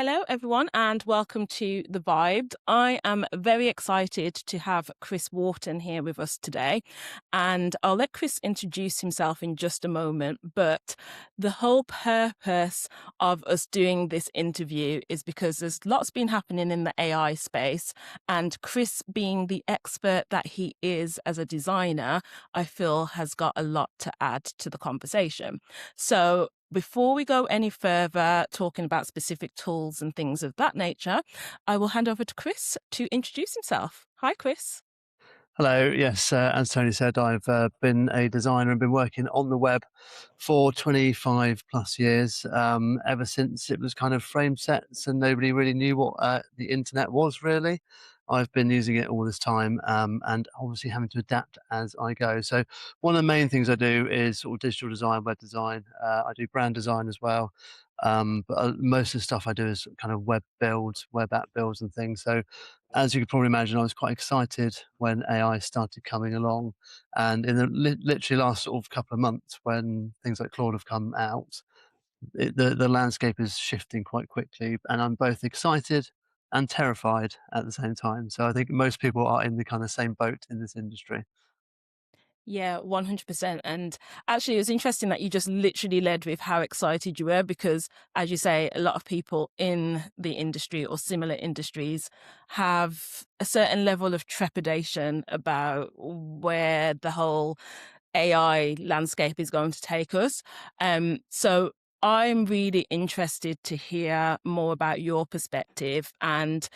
Hello, everyone, and welcome to The Vibed. I am very excited to have Chris Wharton here with us today, and I'll let Chris introduce himself in just a moment. But the whole purpose of us doing this interview is because there's lots been happening in the AI space, and Chris, being the expert that he is as a designer, I feel has got a lot to add to the conversation. So before we go any further talking about specific tools and things of that nature, I will hand over to Chris to introduce himself. Hi, Chris. Hello. Yes, as Tony said, I've been a designer and been working on the web for 25 plus years, ever since it was kind of frame sets and nobody really knew what the internet was really. I've been using it all this time, and obviously having to adapt as I go. So one of the main things I do is sort of digital design, web design. I do brand design as well. But most of the stuff I do is kind of web builds, web app builds and things. So as you could probably imagine, I was quite excited when AI started coming along. And in the literally last sort of couple of months, when things like Claude have come out, the landscape is shifting quite quickly. And I'm both excited and terrified at the same time. So I think most people are in the kind of same boat in this industry. Yeah, 100%. And actually, it was interesting that you just literally led with how excited you were because, as you say, a lot of people in the industry or similar industries have a certain level of trepidation about where the whole AI landscape is going to take us. So I'm really interested to hear more about your perspective, and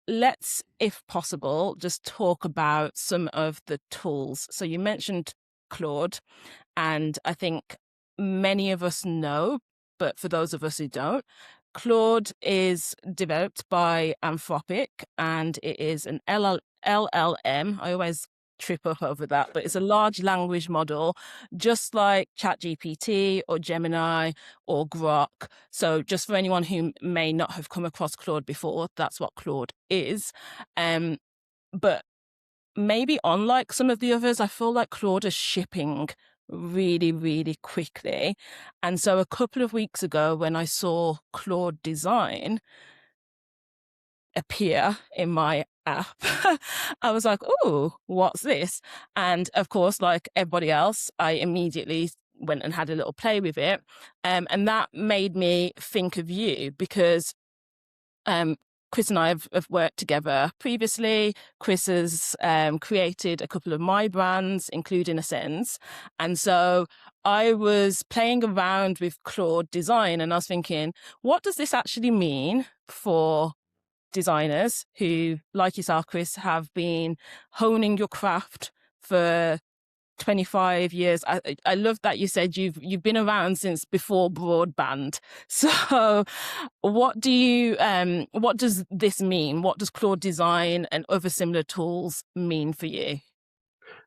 let's, if possible, just talk about some of the tools. So you mentioned Claude, and I think many of us know, but for those of us who don't, Claude is developed by Anthropic, and it is an LLM. I always trip up over that, but it's a large language model, just like ChatGPT or Gemini or Grok. So just for anyone who may not have come across Claude before, that's what Claude is. But maybe unlike some of the others, I feel like Claude is shipping really, really quickly. And so a couple of weeks ago, when I saw Claude Design appear in my app, I was like, oh, what's this? And of course, like everybody else, I immediately went and had a little play with it. And that made me think of you because Chris and I have worked together previously. Chris has created a couple of my brands, including Ascends. And so I was playing around with Claude Design and I was thinking, what does this actually mean for designers who, like yourself, Chris, have been honing your craft for 25 years. I love that you said you've been around since before broadband. So what does this mean? What does Claude Design and other similar tools mean for you?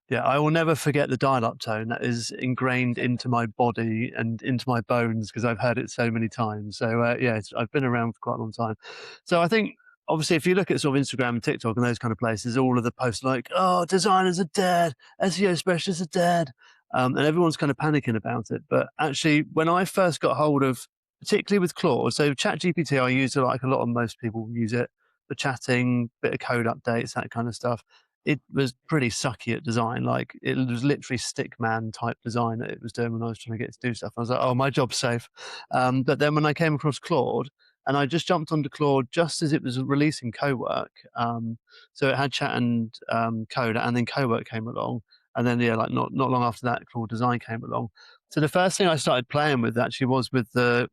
Yeah, I will never forget the dial-up tone that is ingrained into my body and into my bones because I've heard it so many times. So yeah, I've been around for quite a long time. So I think obviously if you look at sort of Instagram and TikTok and those kind of places, all of the posts like, "Oh, designers are dead, SEO specialists are dead," and everyone's kind of panicking about it. But actually, when I first got hold of, particularly with Claude, so ChatGPT, I use it like a lot of most people use it for chatting, bit of code updates, that kind of stuff. It was pretty sucky at design. Like it was literally stickman type design that it was doing when I was trying to get it to do stuff. I was like, oh, my job's safe. But then when I came across Claude, and I just jumped onto Claude just as it was releasing Cowork. So it had chat and code, and then Cowork came along, and then yeah, like not long after that, Claude Design came along. So the first thing I started playing with actually was with the.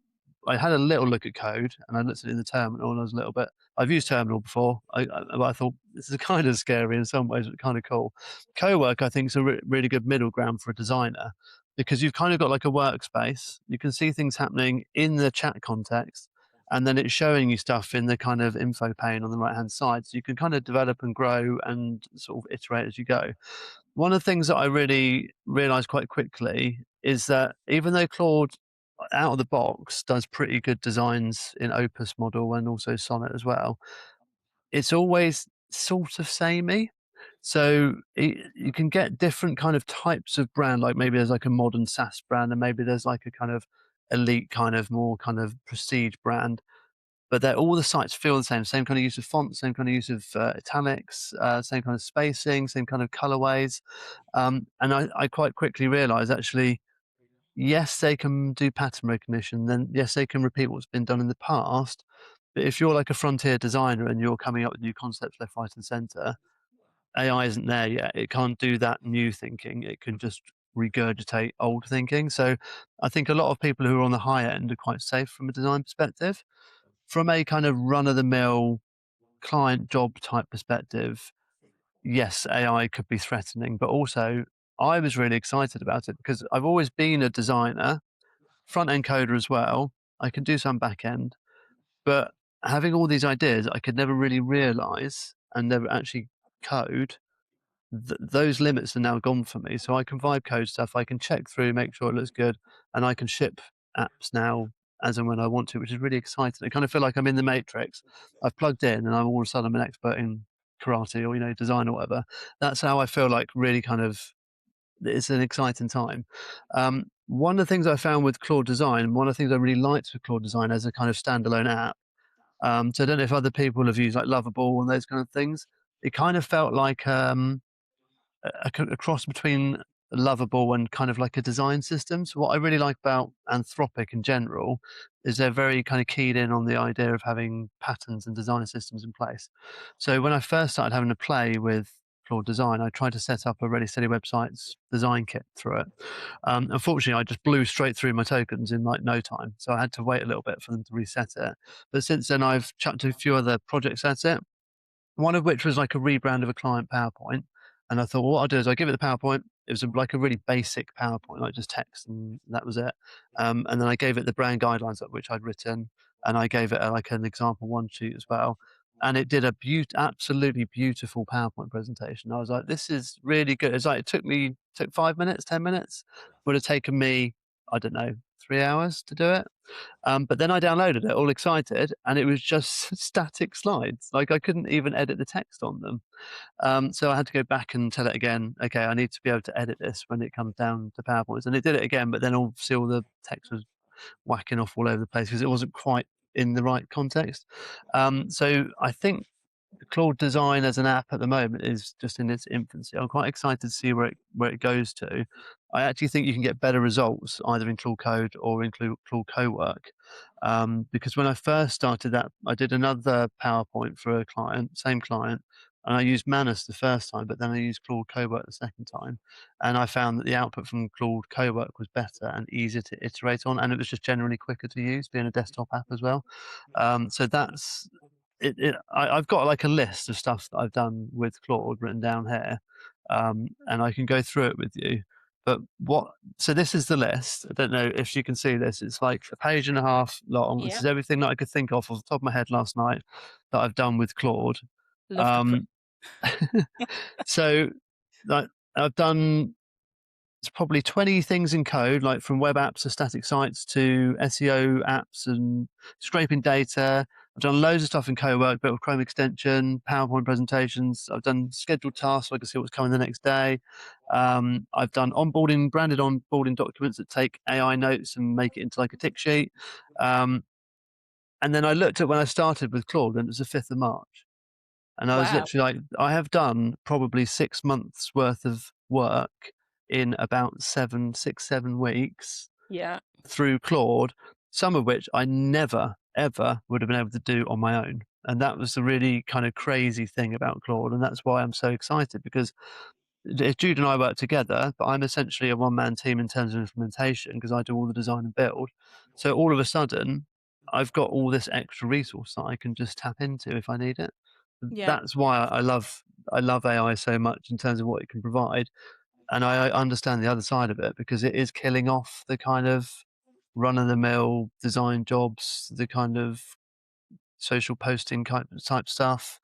I had a little look at code, and I looked at it in the terminal, and I was a little bit. I've used Terminal before. I thought this is kind of scary in some ways, but kind of cool. Cowork, I think, is a really good middle ground for a designer because you've kind of got like a workspace. You can see things happening in the chat context, and then it's showing you stuff in the kind of info pane on the right hand side. So you can kind of develop and grow and sort of iterate as you go. One of the things that I really realized quite quickly is that even though Claude out of the box does pretty good designs in Opus model and also Sonnet as well, it's always sort of samey. So you can get different kind of types of brand, like maybe there's like a modern SaaS brand, and maybe there's like a kind of elite kind of more kind of prestige brand. but all the sites feel the same kind of use of fonts, same kind of use of italics, same kind of spacing, same kind of colorways. And I quite quickly realized actually, yes, they can do pattern recognition, then yes, they can repeat what's been done in the past. But if you're like a frontier designer and you're coming up with new concepts left, right, and center, AI isn't there yet. It can't do that new thinking. It can just regurgitate old thinking. So I think a lot of people who are on the high end are quite safe from a design perspective. From a kind of run of the mill client job type perspective, yes, AI could be threatening, but also I was really excited about it because I've always been a designer, front end coder as well. I can do some back end, but having all these ideas, I could never really realize and never actually code. Those limits are now gone for me. So I can vibe code stuff. I can check through, make sure it looks good, and I can ship apps now as and when I want to, which is really exciting. I kind of feel like I'm in the matrix. I've plugged in, and I'm all of a sudden I'm an expert in karate or design or whatever. That's how I feel like really kind of it's an exciting time. One of the things I found with Claude Design, one of the things I really liked with Claude Design as a kind of standalone app. So I don't know if other people have used like Lovable and those kind of things. It kind of felt like a cross between lovable and kind of like a design system. So what I really like about Anthropic in general is they're very kind of keyed in on the idea of having patterns and design systems in place. So when I first started having to play with Claude Design, I tried to set up a Ready Steady Websites design kit through it. Unfortunately, I just blew straight through my tokens in like no time. So I had to wait a little bit for them to reset it. But since then, I've chucked a few other projects at it, one of which was like a rebrand of a client PowerPoint. And I thought, well, what I'll do is I'll give it the PowerPoint. It was like a really basic PowerPoint, like just text, and that was it. And then I gave it the brand guidelines which I'd written, and I gave it like an example one sheet as well. And it did a absolutely beautiful PowerPoint presentation. I was like, this is really good. It's like took 5 minutes, 10 minutes. Would have taken me, I don't know, 3 hours to do it. But then I downloaded it all excited, and it was just static slides. Like I couldn't even edit the text on them. So I had to go back and tell it again, okay, I need to be able to edit this when it comes down to PowerPoints. And it did it again, but then obviously all the text was whacking off all over the place because it wasn't quite in the right context. So I think Claude Design as an app at the moment is just in its infancy. I'm quite excited to see where it goes to. I actually think you can get better results either in Claude Code or in Claude Cowork. Because when I first started that, I did another PowerPoint for a client, same client, and I used Manus the first time, but then I used Claude Cowork the second time. And I found that the output from Claude Cowork was better and easier to iterate on, and it was just generally quicker to use, being a desktop app as well. So that's I've got like a list of stuff that I've done with Claude written down here, and I can go through it with you. But so this is the list. I don't know if you can see this. It's like a page and a half long. This Yeah. is everything that I could think of off the top of my head last night that I've done with Claude. Love the Um, so like, I've done it's probably 20 things in code, like from web apps to static sites to SEO apps and scraping data. I've done loads of stuff in Cowork, built with Chrome extension, PowerPoint presentations. I've done scheduled tasks so I can see what's coming the next day. I've done branded onboarding documents that take AI notes and make it into like a tick sheet. And then I looked at when I started with Claude, and it was the 5th of March. And I was Wow. literally like, I have done probably 6 months worth of work in about 7 weeks Yeah. through Claude, some of which I never, ever would have been able to do on my own. And that was the really kind of crazy thing about Claude. And that's why I'm so excited because Jude and I work together, but I'm essentially a one-man team in terms of implementation because I do all the design and build. So all of a sudden, I've got all this extra resource that I can just tap into if I need it. Yeah. That's why I love AI so much in terms of what it can provide, and I understand the other side of it because it is killing off the kind of run-of-the-mill design jobs, the kind of social posting type stuff.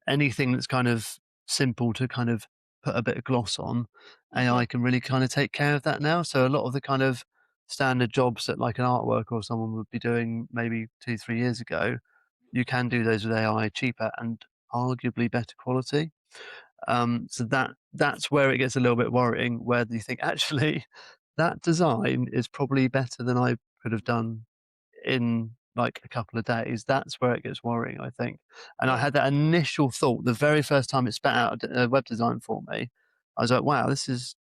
Anything that's kind of simple to kind of put a bit of gloss on, Yeah. AI can really kind of take care of that now. So a lot of the kind of standard jobs that like an artwork or someone would be doing maybe 2-3 years ago, you can do those with AI cheaper and arguably better quality. So that's where it gets a little bit worrying, where you think actually that design is probably better than I could have done in like a couple of days, that's where it gets worrying, I think. And I Mm. had that initial thought the very first time it spat out web design for me. I was like, wow, this is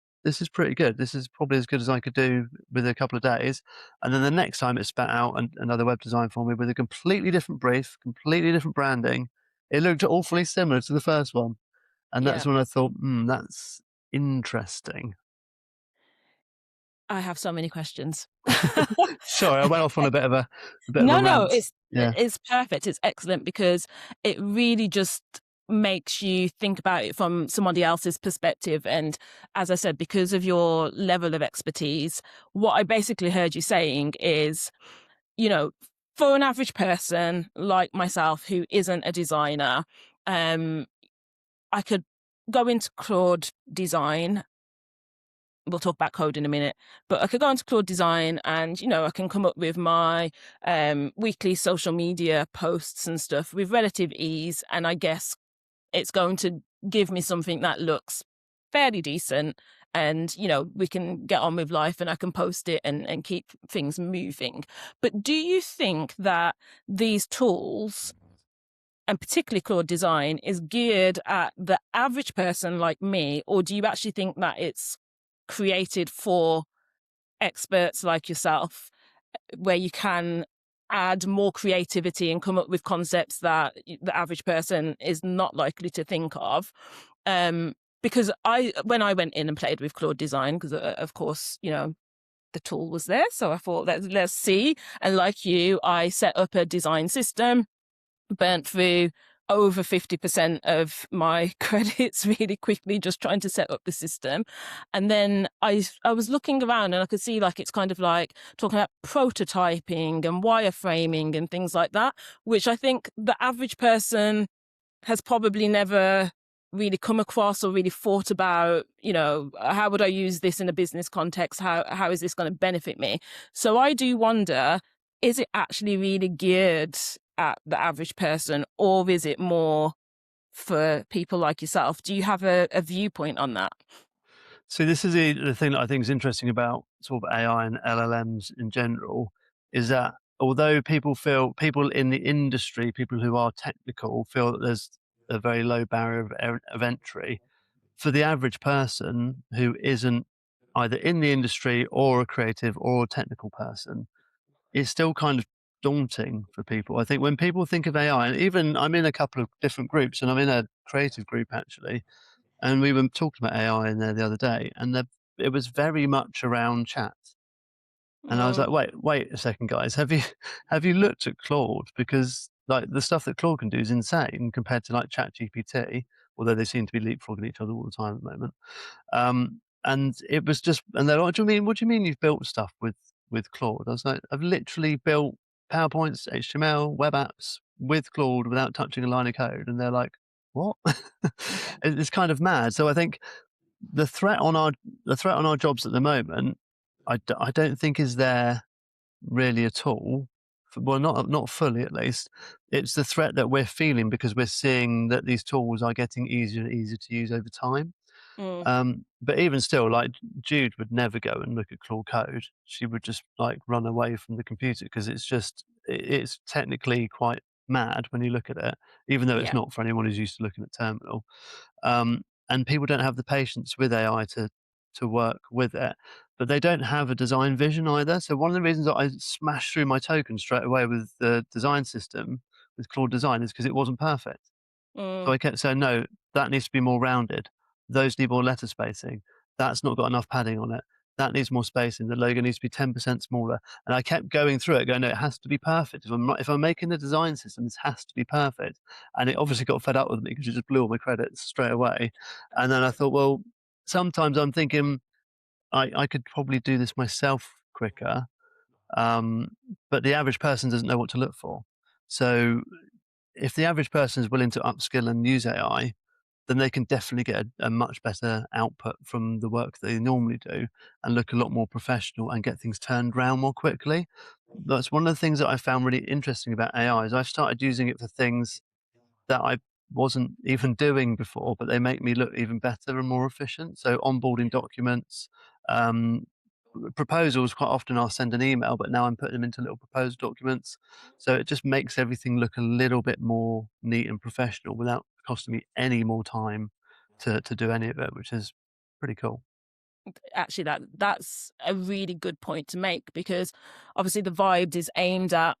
pretty good. This is probably as good as I could do with a couple of days. And then the next time it spat out another web design for me with a completely different brief, completely different branding. It looked awfully similar to the first one. And Yeah. that's when I thought, that's interesting. I have so many questions. Sorry, I went off on a bit of a No, no, rant. Yeah. it's perfect. It's excellent because it really just makes you think about it from somebody else's perspective. And as I said, because of your level of expertise, what I basically heard you saying is, you know, for an average person like myself who isn't a designer, um, I could go into Claude Design. We'll talk about code in a minute, but I could go into Claude Design and, I can come up with my weekly social media posts and stuff with relative ease. And I guess it's going to give me something that looks fairly decent. And, we can get on with life and I can post it and keep things moving. But do you think that these tools, and particularly Claude Design, is geared at the average person like me? Or do you actually think that it's created for experts like yourself, where you can add more creativity and come up with concepts that the average person is not likely to think of? Um, because when I went in and played with Claude Design, because of course, the tool was there, so I thought let's see. And like you, I set up a design system, burnt through over 50% of my credits really quickly just trying to set up the system. And then I was looking around and I could see like it's kind of like talking about prototyping and wireframing and things like that, which I think the average person has probably never really come across or really thought about, how would I use this in a business context? How is this going to benefit me? So I do wonder, is it actually really geared at the average person, or is it more for people like yourself? Do you have a viewpoint on that? So this is the thing that I think is interesting about sort of AI and LLMs in general, is that although people in the industry, people who are technical, feel that there's a very low barrier of entry, for the average person who isn't either in the industry or a creative or a technical person, it's still kind of daunting for people. I think when people think of AI, and even I'm in a couple of different groups, and I'm in a creative group actually, and we were talking about AI in there the other day, and it was very much around chat. And I was Mm, like, wait a second, guys, have you looked at Claude? Because like the stuff that Claude can do is insane compared to like Chat GPT, although they seem to be leapfrogging each other all the time at the moment. And it was just, and they're like, "What do you mean? What do you mean you've built stuff with Claude?" I was like, "I've literally built PowerPoints, HTML, web apps with Claude without touching a line of code." And they're like, "What?" It's kind of mad. So I think the threat on our the threat on our jobs at the moment, I don't think is there really at all. Well, not fully at least. It's the threat that we're feeling because we're seeing that these tools are getting easier and easier to use over time. mm, But even still, like Jude would never go and look at Claude Code. She would just like run away from the computer because it's technically quite mad when you look at it, even though it's yeah. not for anyone who's used to looking at terminal. And people don't have the patience with AI to work with it, but they don't have a design vision either. So one of the reasons that I smashed through my token straight away with the design system with Claude Design is because it wasn't perfect. So Mm, I kept saying, "No, that needs to be more rounded. Those need more letter spacing. That's not got enough padding on it. That needs more spacing. The logo needs to be 10% smaller." And I kept going through it, going, "No, it has to be perfect. If I'm making the design system, this has to be perfect." And it obviously got fed up with me because it just blew all my credits straight away. And then I thought, well, sometimes I'm thinking I could probably do this myself quicker, um, but the average person doesn't know what to look for. So if the average person is willing to upskill and use AI, then they can definitely get a much better output from the work they normally do and look a lot more professional and get things turned around more quickly. That's one of the things that I found really interesting about AI is I've started using it for things that I wasn't even doing before, but they make me look even better and more efficient. So onboarding documents, um, proposals, quite often I'll send an email, but now I'm putting them into little proposal documents. So it just makes everything look a little bit more neat and professional without costing me any more time to do any of it, which is pretty cool. Actually, that's a really good point to make, because obviously the Vibes is aimed at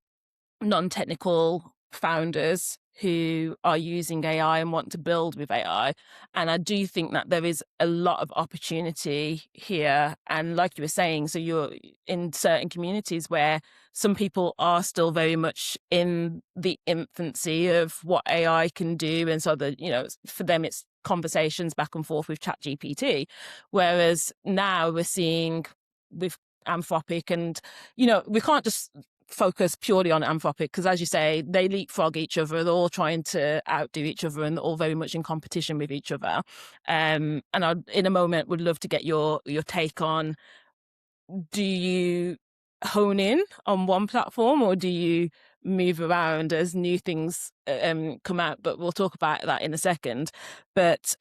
non-technical founders who are using AI and want to build with AI. And I do think that there is a lot of opportunity here. And like you were saying, so you're in certain communities where some people are still very much in the infancy of what AI can do. And so that, for them, it's conversations back and forth with ChatGPT. Whereas now we're seeing with Anthropic, and, we can't just focus purely on Anthropic, because as you say, they leapfrog each other. They're all trying to outdo each other, and they're all very much in competition with each other. And I, in a moment, would love to get your take on: do you hone in on one platform, or do you move around as new things come out? But we'll talk about that in a second. But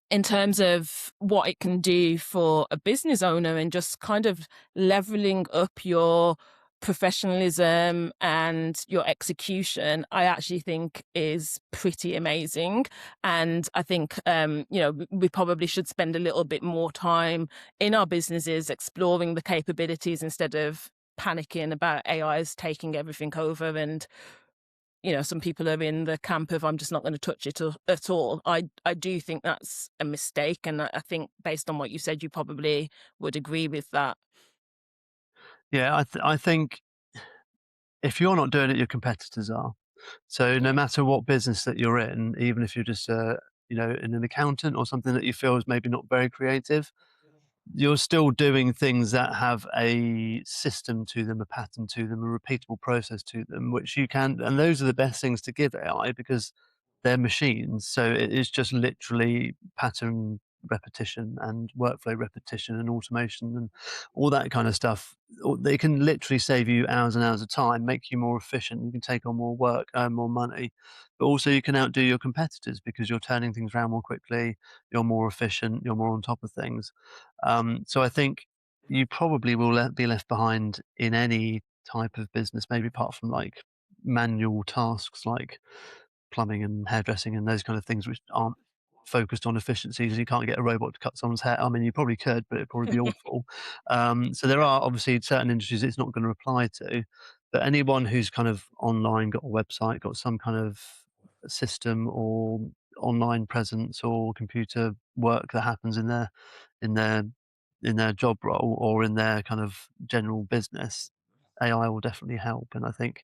in terms of what it can do for a business owner, and just kind of leveling up your professionalism and your execution, I actually think is pretty amazing. And I think, we probably should spend a little bit more time in our businesses exploring the capabilities, instead of panicking about AIs taking everything over. And some people are in the camp of, I'm just not going to touch it at all. I do think that's a mistake. And I think, based on what you said, you probably would agree with that. Yeah, I think if you're not doing it, your competitors are. So no Yeah. matter what business that you're in, even if you're just in an accountant or something that you feel is maybe not very creative, you're still doing things that have a system to them, a pattern to them, a repeatable process to them, which you can, and those are the best things to give AI because they're machines. So it is just literally pattern repetition and workflow repetition and automation and all that kind of stuff. They can literally save you hours and hours of time, make you more efficient. You can take on more work, earn more money, but also you can outdo your competitors because you're turning things around more quickly, you're more efficient, you're more on top of things. So I think you probably will be left behind in any type of business, maybe apart from like manual tasks like plumbing and hairdressing and those kind of things which aren't focused on efficiencies. You can't get a robot to cut someone's hair. I mean, you probably could, but it'd probably be awful. So there are obviously certain industries it's not going to apply to, but anyone who's kind of online, got a website, got some kind of system or online presence or computer work that happens in their in their job role or in their kind of general business, AI will definitely help. And I think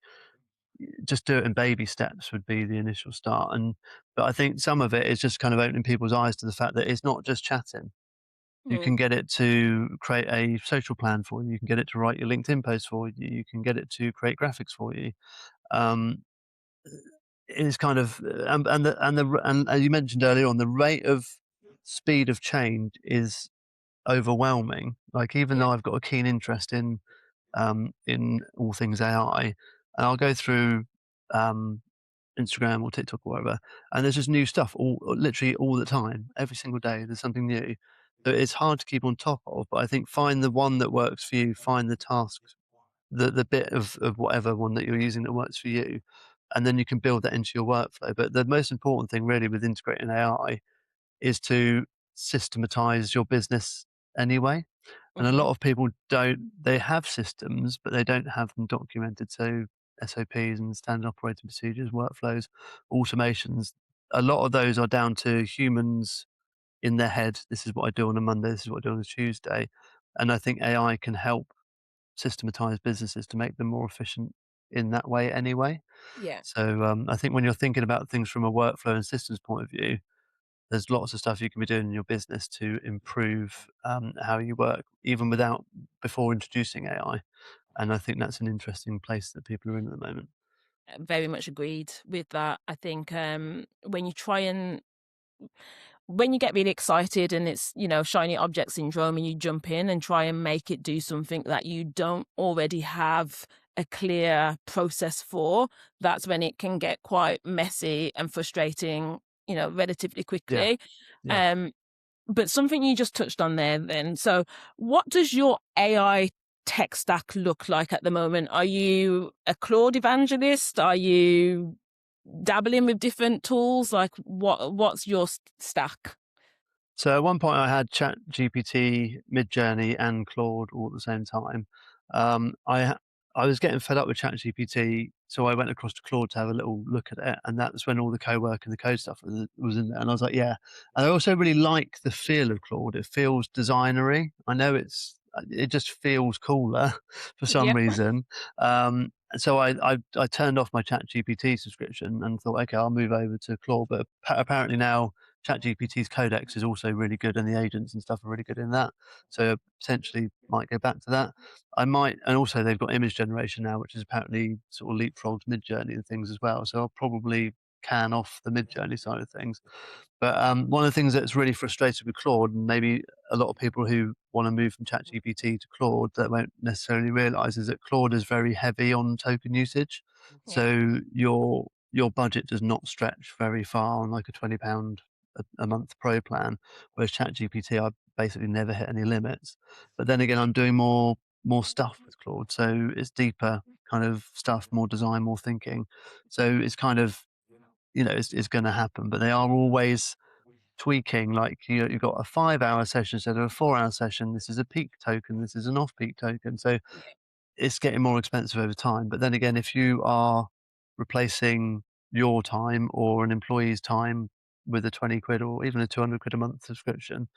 just do it in baby steps would be the initial start. But I think some of it is just kind of opening people's eyes to the fact that it's not just chatting. You Mm. can get it to create a social plan for you. You can get it to write your LinkedIn post for you. You can get it to create graphics for you. Um, it's kind of and as you mentioned earlier on, the rate of speed of change is overwhelming. Like even Yeah. though I've got a keen interest in all things AI, and I'll go through um, Instagram or TikTok or whatever, and there's just new stuff all literally all the time. Every single day there's something new. So it's hard to keep on top of, but I think find the one that works for you, find the task, the bit of whatever one that you're using that works for you, and then you can build that into your workflow. But the most important thing really with integrating AI is to systematize your business anyway. And a Hmm. lot of people don't, they have systems, but they don't have them documented. So SOPs and standard operating procedures, workflows, automations, a lot of those are down to humans in their head. This is what I do on a Monday. This is what I do on a Tuesday. And I think AI can help systematize businesses to make them more efficient in that way anyway. Yeah. So I think when you're thinking about things from a workflow and systems point of view, there's lots of stuff you can be doing in your business to improve how you work, even without before introducing AI. And I think that's an interesting place that people are in at the moment. Very much agreed with that. I think when you get really excited and it's, shiny object syndrome, and you jump in and try and make it do something that you don't already have a clear process for, that's when it can get quite messy and frustrating, relatively Yeah, quickly. yeah, Um, But something you just touched on there then. So what does your AI tech stack look like at the moment? Are you a Claude evangelist? Are you dabbling with different tools? Like what's your stack? So at one point I had ChatGPT, Midjourney, and Claude all at the same time. Um, I ha- I was getting fed up with ChatGPT, so I went across to Claude to have a little look at it, and that's when all the co-work and the code stuff was in there. And I was like, yeah. And I also really like the feel of Claude. It feels designery. I know it just feels cooler for some Yeah. reason. So I turned off my ChatGPT subscription and thought, okay, I'll move over to Claude. But apparently now ChatGPT's codex is also really good, and the agents and stuff are really good in that. So potentially might go back to that. I might, and also they've got image generation now, which is apparently sort of leapfrogged Midjourney and things as well. So I'll probably can off the Midjourney side of things. But one of the things that's really frustrated with Claude, and maybe a lot of people who want to move from ChatGPT to Claude that won't necessarily realize, is that Claude is very heavy on token usage. Yeah. So your budget does not stretch very far on like a £20 a month pro plan, whereas ChatGPT I basically never hit any limits. But then again, I'm doing more stuff with Claude, so it's deeper kind of stuff, more design, more thinking. So it's kind of, it's going to happen, but they are always tweaking. Like you've got a 5 hour session instead of a 4 hour session. This is a peak token. This is an off peak token. So it's getting more expensive over time. But then again, if you are replacing your time or an employee's time with a 20 quid or even a 200 quid a month subscription,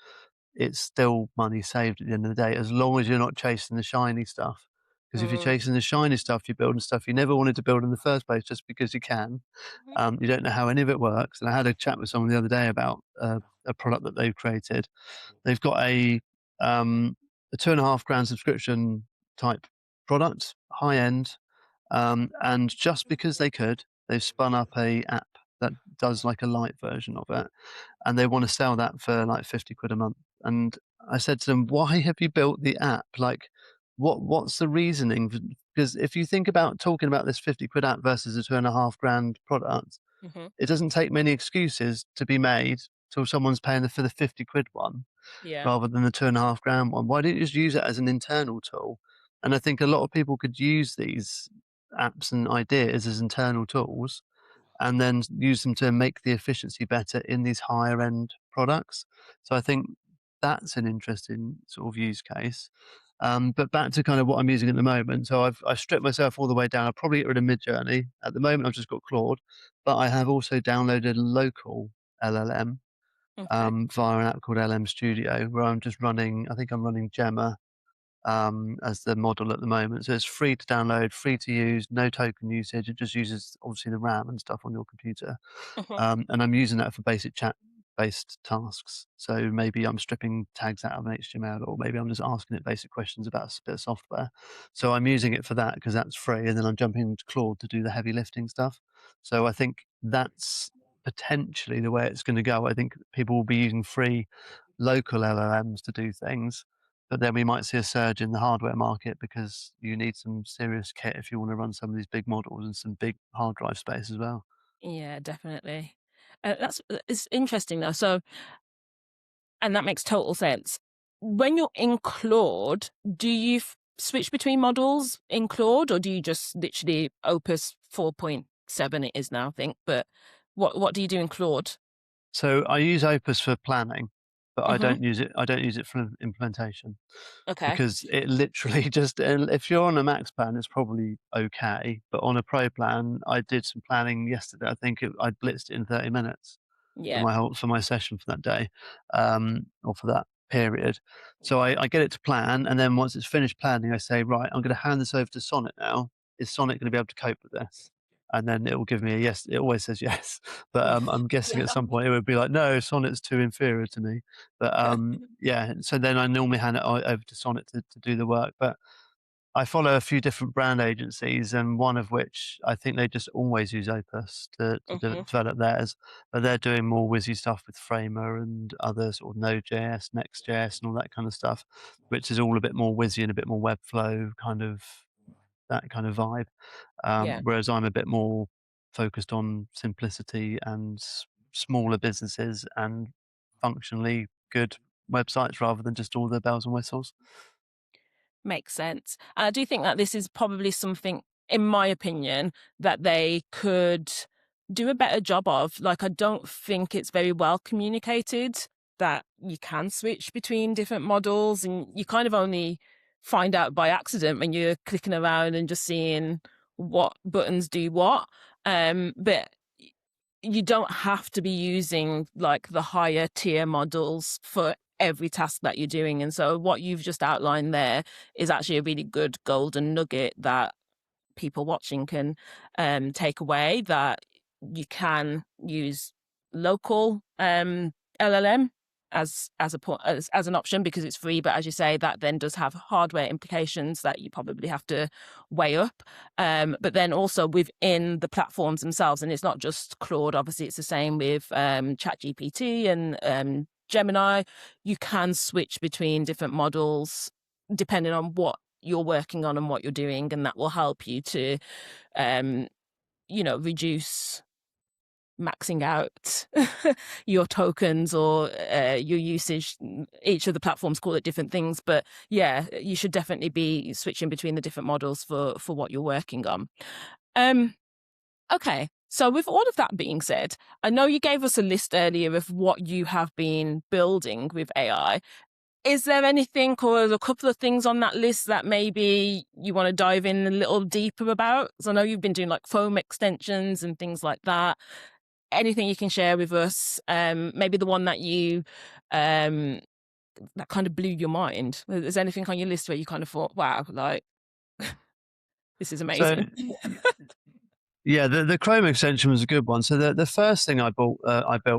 it's still money saved at the end of the day, as long as you're not chasing the shiny stuff. Because if you're Mm. chasing the shiny stuff, you're building stuff you never wanted to build in the first place just because you can. Mhm. You don't know how any of it works. And I had a chat with someone the other day about a product that they've created. They've got a 2.5 grand subscription type product, high end, and just because they could, they've spun up a app that does like a light version of it, and they want to sell that for like 50 quid a month. And I said to them, why have you built the app? Like, what's the reasoning? Because if you think about talking about this 50 quid app versus a 2.5 grand product, Mhm. it doesn't take many excuses to be made till someone's paying for the 50 quid one Yeah. rather than the 2.5 grand one. Why don't you just use it as an internal tool? And I think a lot of people could use these apps and ideas as internal tools and then use them to make the efficiency better in these higher end products. So I think that's an interesting sort of use case. But back to kind of what I'm using at the moment. So I've stripped myself all the way down. I'll probably get rid of Midjourney. At the moment, I've just got Claude, but I have also downloaded a local LLM Okay. via an app called LM Studio, where I'm just running. I think I'm running Gemma as the model at the moment. So it's free to download, free to use, no token usage. It just uses obviously the RAM and stuff on your computer. Mhm. And I'm using that for basic chat based tasks. So maybe I'm stripping tags out of an HTML, or maybe I'm just asking it basic questions about a bit of software. So I'm using it for that because that's free. And then I'm jumping into Claude to do the heavy lifting stuff. So I think that's potentially the way it's going to go. I think people will be using free local LLMs to do things, but then we might see a surge in the hardware market because you need some serious kit if you want to run some of these big models and some big hard drive space as well. Yeah, definitely. That's it's interesting though. So, and that makes total sense. When you're in Claude, do you switch between models in Claude, or do you just literally Opus 4.7 it is now, I think, but what do you do in Claude? So I use Opus for planning, but I Mhm. don't use it. I don't use it for implementation Okay. because it literally just. And if you're on a max plan, it's probably okay, but on a pro plan, I did some planning yesterday. I think I blitzed it in 30 minutes for Yeah. my session for that day, or for that period. So I get it to plan, and then once it's finished planning, I say, right, I'm going to hand this over to Sonnet now. Is Sonnet going to be able to cope with this? And then it will give me a yes. It always says yes, but I'm guessing at Yeah. some point it would be like, no, Sonnet's too inferior to me. But yeah, so then I normally hand it over to Sonnet to do the work. But I follow a few different brand agencies, and one of which I think they just always use Opus Mhm. develop theirs, but they're doing more whizzy stuff with Framer and other sort of Node.js, Next.js, and all that kind of stuff, which is all a bit more whizzy and a bit more Webflow kind of that kind of vibe. Yeah. Whereas I'm a bit more focused on simplicity and smaller businesses and functionally good websites rather than just all the bells and whistles. Makes sense. And I do think that this is probably something, in my opinion, that they could do a better job of. Like, I don't think it's very well communicated that you can switch between different models, and you kind of only find out by accident when you're clicking around and just seeing what buttons do what. But you don't have to be using like the higher tier models for every task that you're doing. And so what you've just outlined there is actually a really good golden nugget that people watching can take away, that you can use local LLM as an option because it's free, but as you say, that then does have hardware implications that you probably have to weigh up. But then also within the platforms themselves, and it's not just Claude, obviously it's the same with ChatGPT and Gemini, you can switch between different models depending on what you're working on and what you're doing, and that will help you to reduce maxing out your tokens or your usage. Each of the platforms call it different things, but yeah, you should definitely be switching between the different models for what you're working on. Okay, so with all of that being said, I know you gave us a list earlier of what you have been building with AI. Is there anything or a couple of things on that list that maybe you want to dive in a little deeper about? Because I know you've been doing like foam extensions and things like that. Anything you can share with us? Maybe the one that you that kind of blew your mind. Is there anything on your list where you kind of thought, "Wow, like this is So amazing"? yeah, the Chrome extension was a good one. So the first thing I built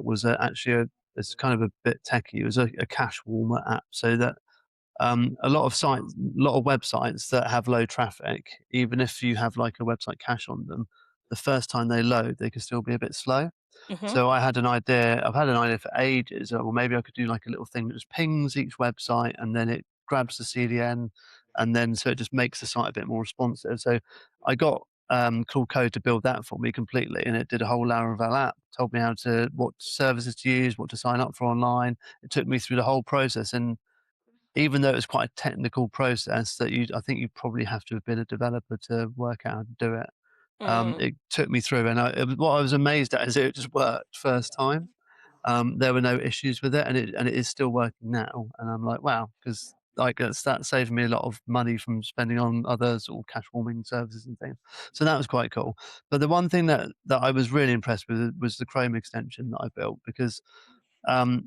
was actually it's kind of a bit techy. It was a cache warmer app, so that a lot of sites, a lot of websites that have low traffic, even if you have like a website cache on them, the first time they load, they can still be a bit slow. Hmm. So I had an idea. I've had an idea for ages. Well, maybe I could do like a little thing that just pings each website, and then it grabs the CDN, and then so it just makes the site a bit more responsive. So I got Claude Code to build that for me completely, and it did a whole Laravel app. Told me what services to use, what to sign up for online. It took me through the whole process, and even though it was quite a technical process that I think you probably have to have been a developer to work out how to do it. Mm. It took me through, and what I was amazed at is it just worked first time. There were no issues with it, and it is still working now. And I'm like, wow, because like that saved me a lot of money from spending on other sort of cache warming services and things. So that was quite cool. But the one thing that I was really impressed with was the Chrome extension that I built because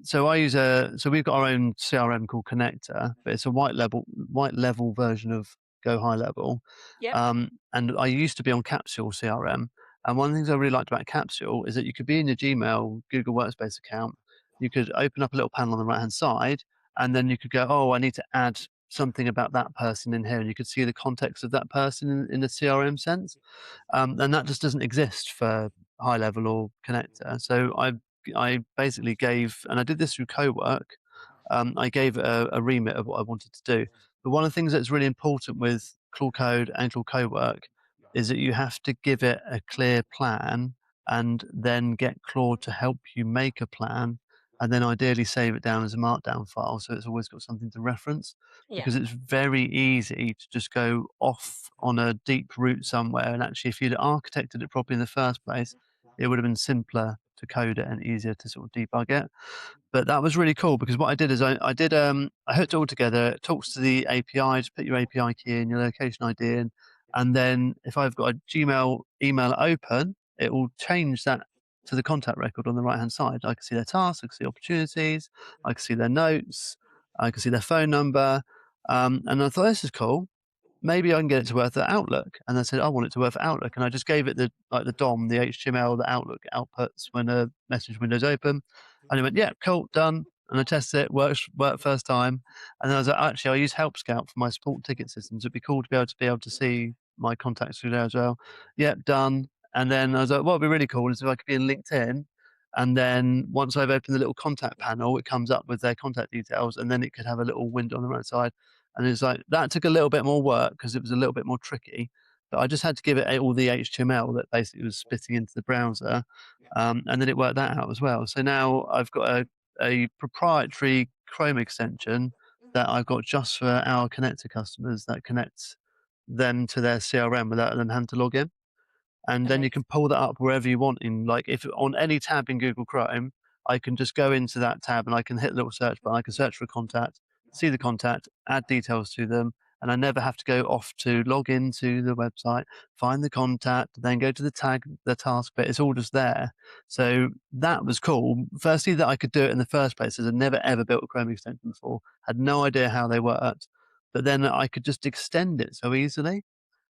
so we've got our own CRM called Connector, but it's a white level version of Go High Level. Yep. And I used to be on Capsule CRM. And one of the things I really liked about Capsule is that you could be in your Gmail, Google Workspace account. You could open up a little panel on the right hand side, and then you could go, oh, I need to add something about that person in here. And you could see the context of that person in the CRM sense. And that just doesn't exist for High Level or Connector. So I basically gave, and I did this through Cowork. I gave it a remit of what I wanted to do. But one of the things that's really important with Claude Code and Claude Cowork is that you have to give it a clear plan and then get Claude to help you make a plan and then ideally save it down as a markdown file so it's always got something to reference Yeah. because it's very easy to just go off on a deep route somewhere. And actually, if you'd architected it properly in the first place, it would have been simpler to code it and easier to sort of debug it. But that was really cool because what I did is I hooked it all together. It talks to the API, just put your API key in, your location ID in, and then if I've got a Gmail email open, it will change that to the contact record on the right hand side. I can see their tasks, I can see opportunities, I can see their notes, I can see their phone number. And I thought this is cool. Maybe I can get it to work for Outlook. And I said, I want it to work for Outlook. And I just gave it the DOM, the HTML that Outlook outputs when a message window's open. And it went, yeah, cool, done. And I tested it, worked first time. And then I was like, actually, I use Help Scout for my support ticket systems. It'd be cool to be able to see my contacts through there as well. Yep, done. And then I was like, what would be really cool is if I could be in LinkedIn. And then once I've opened the little contact panel, it comes up with their contact details, and then it could have a little window on the right side. And it's like that took a little bit more work because it was a little bit more tricky. But I just had to give it all the HTML that basically was spitting into the browser, and then it worked that out as well. So now I've got a proprietary Chrome extension that I've got just for our connector customers that connects them to their CRM without them having to log in. And then you Amazing. can pull that up wherever you want in, like, if on any tab in Google Chrome, I can just go into that tab and I can hit the little search button. I can search for a contact, see the contact, add details to them, and I never have to go off to log into the website, find the contact, then go to the task bit. It's all just there. So that was cool. Firstly, that I could do it in the first place, as I'd never ever built a Chrome extension before, had no idea how they worked, but then I could just extend it so easily.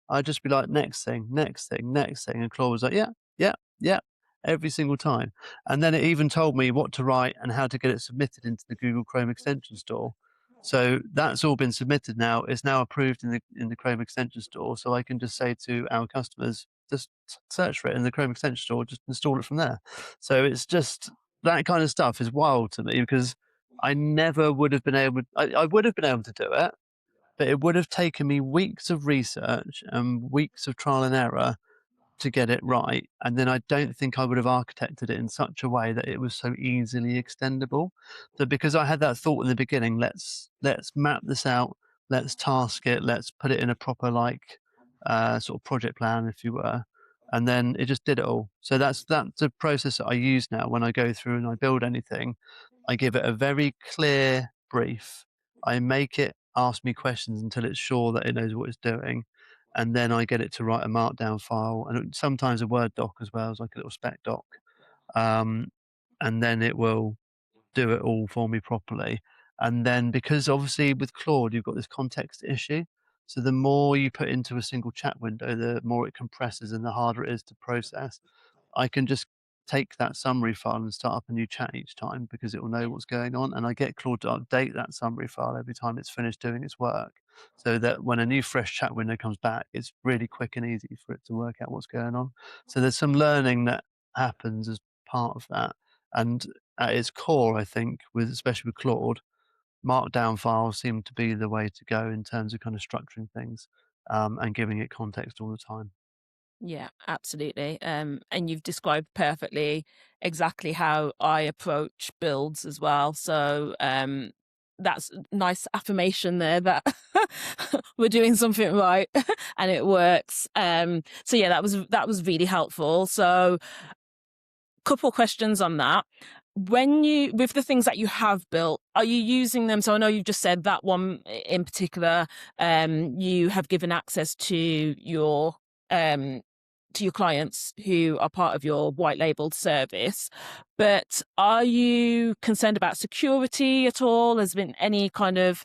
I'd just be like, next thing, next thing, next thing. And Claude was like, yeah, yeah, yeah, every single time. And then it even told me what to write and how to get it submitted into the Google Chrome Extension Store. So that's all been submitted now. It's now approved in the Chrome Extension Store. So I can just say to our customers, just search for it in the Chrome Extension Store, just install it from there. So it's just that kind of stuff is wild to me because I never would have been able, I would have been able to do it, but it would have taken me weeks of research and weeks of trial and error to get it right. And then I don't think I would have architected it in such a way that it was so easily extendable. So because I had that thought in the beginning, let's map this out, let's task it, let's put it in a proper like sort of project plan, if you were. And then it just did it all. So that's a process that I use now when I go through and I build anything. I give it a very clear brief. I make it ask me questions until it's sure that it knows what it's doing, and then I get it to write a markdown file and sometimes a Word doc as well as like a little spec doc. Um, and then it will do it all for me properly. And then because obviously with Claude, you've got this context issue. So the more you put into a single chat window, the more it compresses and the harder it is to process. I can just take that summary file and start up a new chat each time because it will know what's going on. And I get Claude to update that summary file every time it's finished doing its work so that when a new fresh chat window comes back, it's really quick and easy for it to work out what's going on. So there's some learning that happens as part of that. And at its core, I think, with especially with Claude, markdown files seem to be the way to go in terms of kind of structuring things and giving it context all the time. Yeah, absolutely. And you've described perfectly exactly how I approach builds as well. So that's a nice affirmation there that we're doing something right and it works. So yeah, that was really helpful. So couple questions on that. When you, with the things that you have built, are you using them? So I know you've just said that one in particular, you have given access um, to your clients who are part of your white labeled service, but are you concerned about security at all? Has been any kind of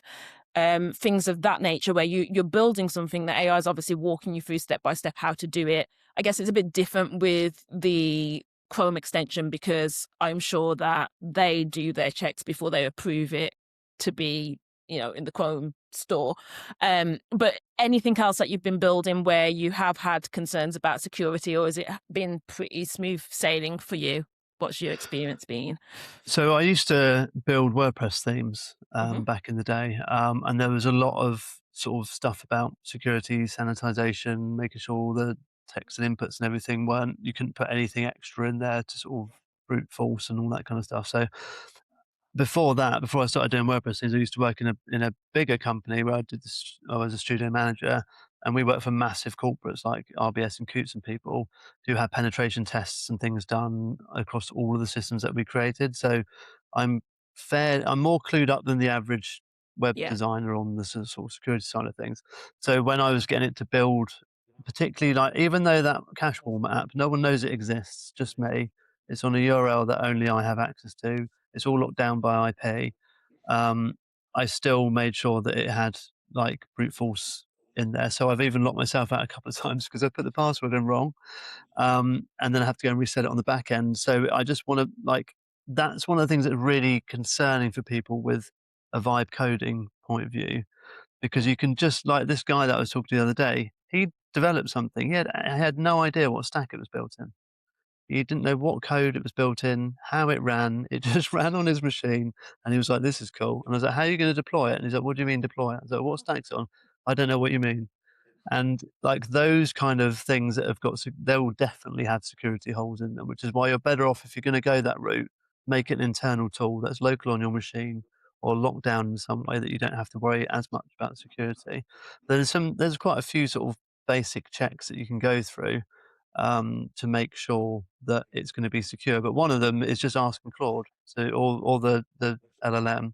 things of that nature where you're building something that AI is obviously walking you through step by step how to do it? I guess it's a bit different with the Chrome extension because I'm sure that they do their checks before they approve it to be, in the Chrome store. But anything else that you've been building where you have had concerns about security, or has it been pretty smooth sailing for you? What's your experience been? So I used to build WordPress themes Hmm. back in the day, and there was a lot of sort of stuff about security, sanitization, making sure all the text and inputs and everything weren't. You couldn't put anything extra in there to sort of brute force and all that kind of stuff. So before that, before I started doing WordPress things, I used to work in a bigger company where I did this. I was a studio manager, and we worked for massive corporates like RBS and Coots and people who had penetration tests and things done across all of the systems that we created. So I'm I'm more clued up than the average web Yeah. designer on the sort of security side of things. So when I was getting it to build, particularly like even though that cache warmer app, no one knows it exists, just me. It's on a URL that only I have access to. It's all locked down by IP. Um, I still made sure that it had like brute force in there. So I've even locked myself out a couple of times because I put the password in wrong, and then I have to go and reset it on the back end. So I just want to like that's one of the things that's really concerning for people with a vibe coding point of view because you can just like this guy that I was talking to the other day. He developed something. I had no idea what stack it was built in. He didn't know what code it was built in, how it ran. It just ran on his machine, and he was like, "This is cool." And I was like, "How are you going to deploy it?" And he's like, "What do you mean deploy it?" I was like, "What stack's it on?" "I don't know what you mean." And like those kind of things that have got, they will definitely have security holes in them, which is why you're better off if you're going to go that route. make it an internal tool that's local on your machine or locked down in some way that you don't have to worry as much about security. There's quite a few sort of basic checks that you can go through to make sure that it's going to be secure. But one of them is just asking Claude, so or the LLM,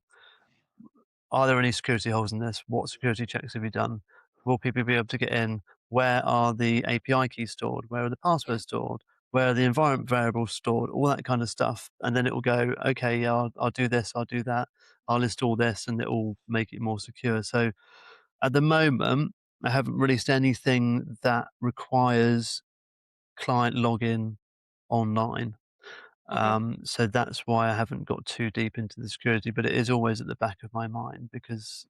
are there any security holes in this? What security checks have you done? Will people be able to get in? Where are the API keys stored? Where are the Yeah. passwords stored? Where are the environment variables stored? All that kind of stuff. And then it will go, okay, yeah, I'll do this, I'll do that, I'll install this, and it will make it more secure. So at the moment, I haven't released anything that requires client login online. Hmm. So that's why I haven't got too deep into the security, but it is always at the back of my mind because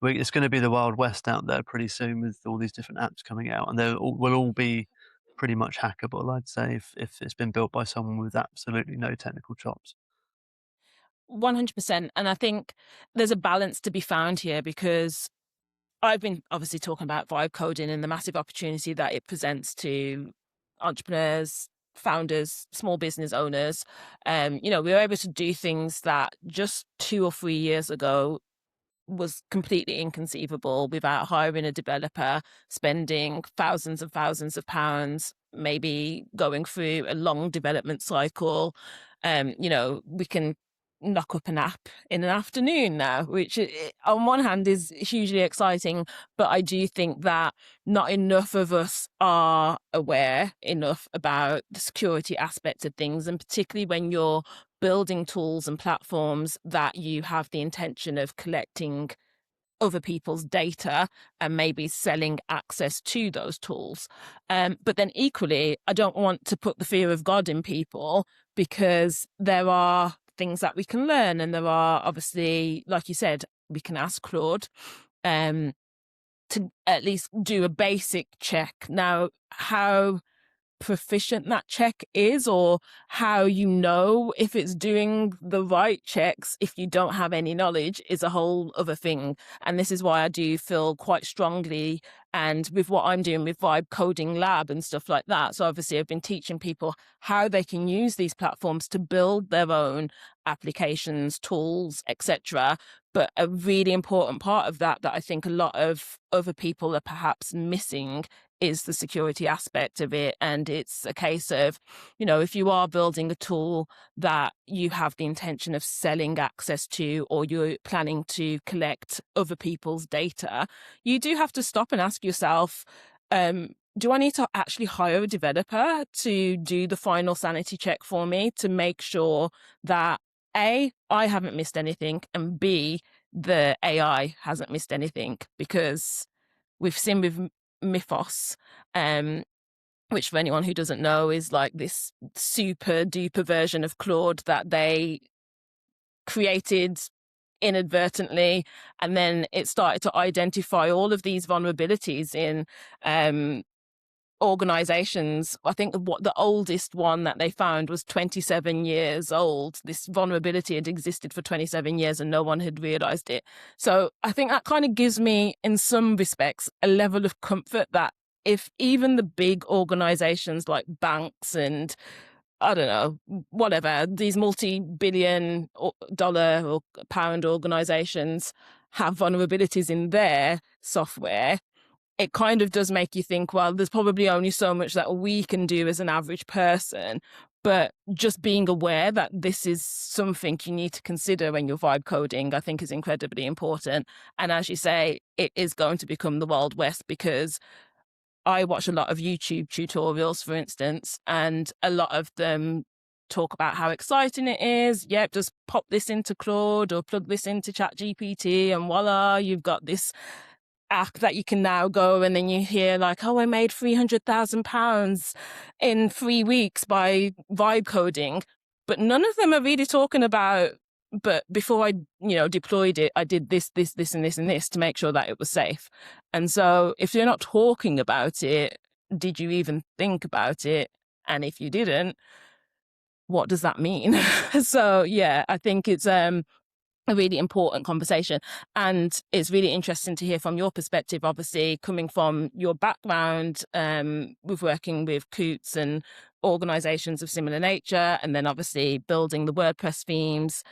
it's going to be the Wild West out there pretty soon with all these different apps coming out, and will all be pretty much hackable, I'd say, if it's been built by someone with absolutely no technical chops. 100%. And I think there's a balance to be found here because I've been obviously talking about vibe coding and the massive opportunity that it presents to entrepreneurs, founders, small business owners. We were able to do things that just 2 or 3 years ago was completely inconceivable without hiring a developer, spending thousands and thousands of pounds, maybe going through a long development cycle. We can knock up an app in an afternoon now, which on one hand is hugely exciting, but I do think that not enough of us are aware enough about the security aspects of things, and particularly when you're building tools and platforms that you have the intention of collecting other people's data and maybe selling access to those tools. But then equally, I don't want to put the fear of God in people because there are things that we can learn. And there are obviously, like you said, we can ask Claude um, to at least do a basic check. Now, how proficient that check is, or how you know if it's doing the right checks if you don't have any knowledge, is a whole other thing. And this is why I do feel quite strongly, and with what I'm doing with Vibe Coding Lab and stuff like that, so obviously I've been teaching people how they can use these platforms to build their own applications, tools, etc. But a really important part of that I think a lot of other people are perhaps missing is the security aspect of it. And it's a case of, if you are building a tool that you have the intention of selling access to, or you're planning to collect other people's data, you do have to stop and ask yourself, do I need to actually hire a developer to do the final sanity check for me to make sure that A, I haven't missed anything, and B, the AI hasn't missed anything? Because we've seen with Mythos, which for anyone who doesn't know is like this super duper version of Claude that they created inadvertently, and then it started to identify all of these vulnerabilities in organizations. I think what the oldest one that they found was 27 years old. This vulnerability had existed for 27 years and no one had realized it. So I think that kind of gives me, in some respects, a level of comfort that if even the big organizations like banks and I don't know, whatever, these multi-billion dollar or pound organizations have vulnerabilities in their software, it kind of does make you think, well, there's probably only so much that we can do as an average person. But just being aware that this is something you need to consider when you're vibe coding, I think is incredibly important. And as you say, it is going to become the Wild West, because I watch a lot of YouTube tutorials, for instance, and a lot of them talk about how exciting it is. Yep, just pop this into Claude or plug this into ChatGPT and voila, you've got this app that you can now go, and then you hear like, oh, I made £300,000 in 3 weeks by vibe coding. But none of them are really talking about, but before I, deployed it, I did this, this, this, and this, and this to make sure that it was safe. And so if you're not talking about it, did you even think about it? And if you didn't, what does that mean? So yeah, I think it's a really important conversation. And it's really interesting to hear from your perspective, obviously coming from your background with working with Coots and organizations of similar nature, and then obviously building the WordPress themes,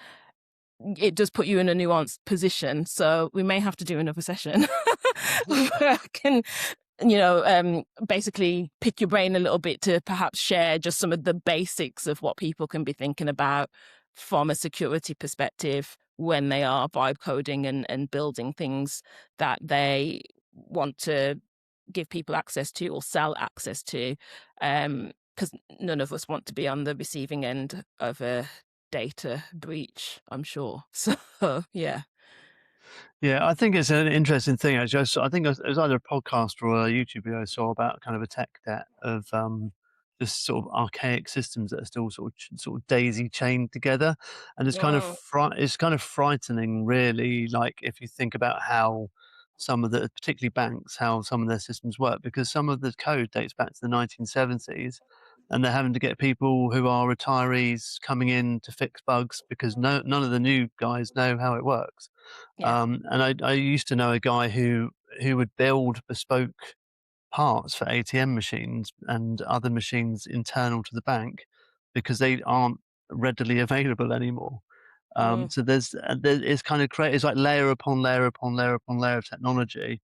it does put you in a nuanced position. So we may have to do another session where I can, basically pick your brain a little bit to perhaps share just some of the basics of what people can be thinking about from a security perspective when they are vibe coding and building things that they want to give people access to or sell access to. Because none of us want to be on the receiving end of a data breach, I'm sure. So, yeah. Yeah, I think it's an interesting thing. Actually, I think it was either a podcast or a YouTube video I saw about kind of a tech debt of just sort of archaic systems that are still sort of daisy chained together, and Mm, it's kind of frightening, really. Like if you think about how some of the, particularly banks, how some of their systems work, because some of the code dates back to the 1970s, and they're having to get people who are retirees coming in to fix bugs because none of the new guys know how it works. yeah. And I used to know a guy who would build bespoke parts for ATM machines and other machines internal to the bank because they aren't readily available anymore. Mm, So it's kind of it's like layer upon layer upon layer upon layer of technology.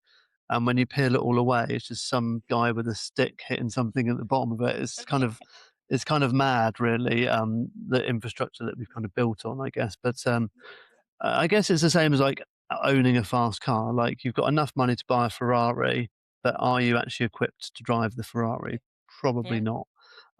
And when you peel it all away, it's just some guy with a stick hitting something at the bottom of it. It's kind of mad, really. The infrastructure that we've kind of built on, I guess. But I guess it's the same as like owning a fast car. Like you've got enough money to buy a Ferrari, but are you actually equipped to drive the Ferrari? Probably yeah. not.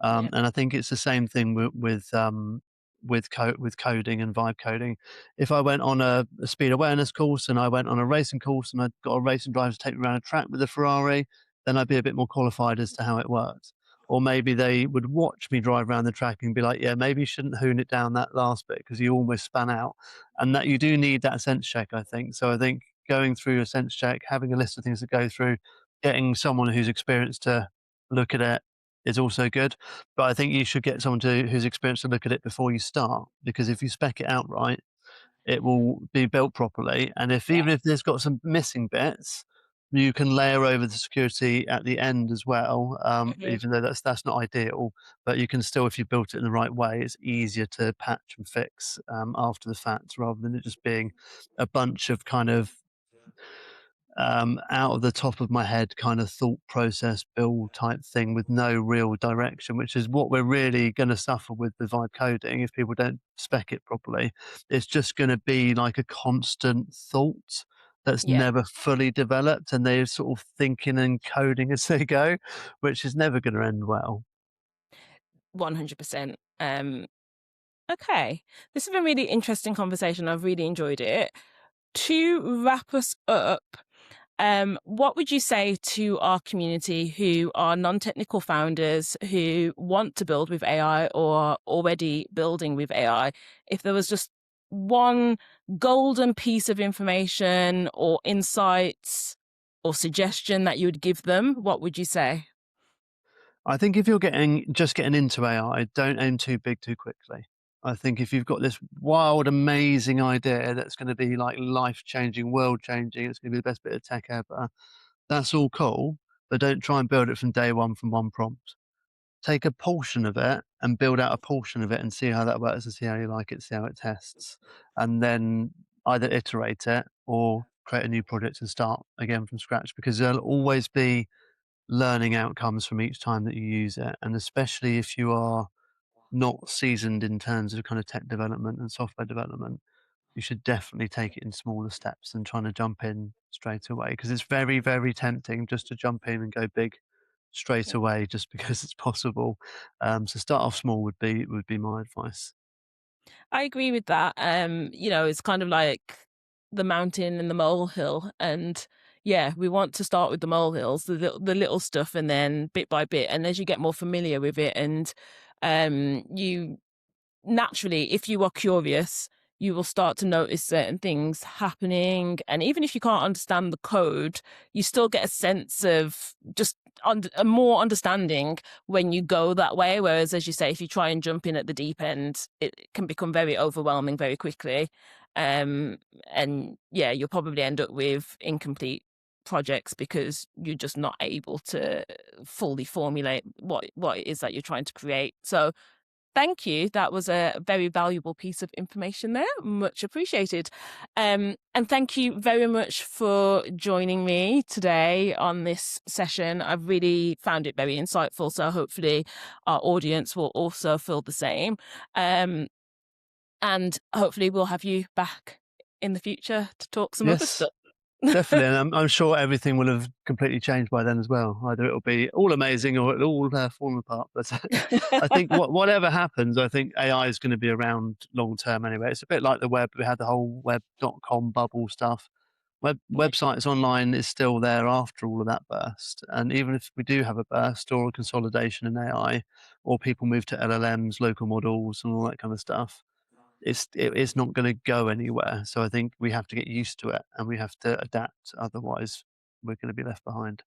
Yeah. And I think it's the same thing with coding and vibe coding. If I went on a speed awareness course and I went on a racing course and I got a racing driver to take me around a track with a Ferrari, then I'd be a bit more qualified as to how it works. Or maybe they would watch me drive around the track and be like, "Yeah, maybe you shouldn't hoon it down that last bit because you almost span out." And that you do need that sense check, I think. So I think going through a sense check, having a list of things to go through, getting someone who's experienced to look at it is also good. But I think you should get someone who's experienced to look at it before you start, because if you spec it out right, it will be built properly. And if Yeah. even if there's got some missing bits, you can layer over the security at the end as well. Mhm. Even though that's not ideal, but you can still, if you built it in the right way, it's easier to patch and fix after the fact, rather than it just being a bunch of kind of out of the top of my head kind of thought process build type thing with no real direction, which is what we're really going to suffer with the vibe coding if people don't spec it properly. It's just going to be like a constant thought that's Yeah. never fully developed, and they're sort of thinking and coding as they go, which is never going to end well. 100%. Okay. This has been a really interesting conversation. I've really enjoyed it. To wrap us up, what would you say to our community who are non-technical founders who want to build with AI or are already building with AI? If there was just one golden piece of information or insights or suggestion that you would give them, what would you say? I think if you're getting into AI, don't aim too big too quickly. I think if you've got this wild, amazing idea that's going to be like life changing, world changing, it's going to be the best bit of tech ever, that's all cool, but don't try and build it from day one from one prompt. Take a portion of it and build out a portion of it and see how that works and see how you like it, see how it tests. And then either iterate it or create a new project and start again from scratch, because there'll always be learning outcomes from each time that you use it. And especially if you are not seasoned in terms of kind of tech development and software development, you should definitely take it in smaller steps than trying to jump in straight away, because it's very, very tempting just to jump in and go big straight away just because it's possible. So start off small would be my advice. I agree with that. It's kind of like the mountain and the molehill. And yeah, we want to start with the molehills, the little stuff, and then bit by bit. And as you get more familiar with it, and you naturally, if you are curious, you will start to notice certain things happening. And even if you can't understand the code, you still get a sense of just a more understanding when you go that way. Whereas, as you say, if you try and jump in at the deep end, it can become very overwhelming very quickly. And yeah, you'll probably end up with incomplete projects because you're just not able to fully formulate what it is that you're trying to create. So thank you. That was a very valuable piece of information there. Much appreciated. And thank you very much for joining me today on this session. I've really found it very insightful. So hopefully our audience will also feel the same. And hopefully we'll have you back in the future to talk some other Yes, stuff. definitely, and I'm sure everything will have completely changed by then as well. Either it'll be all amazing or it'll all fallen apart. But I think whatever happens, I think AI is going to be around long term anyway. It's a bit like the web. We had the whole web.com bubble stuff. Yeah. Websites online is still there after all of that burst. And even if we do have a burst or a consolidation in AI, or people move to LLMs, local models, and all that kind of stuff, it's not going to go anywhere. So I think we have to get used to it and we have to adapt. Otherwise, we're going to be left behind.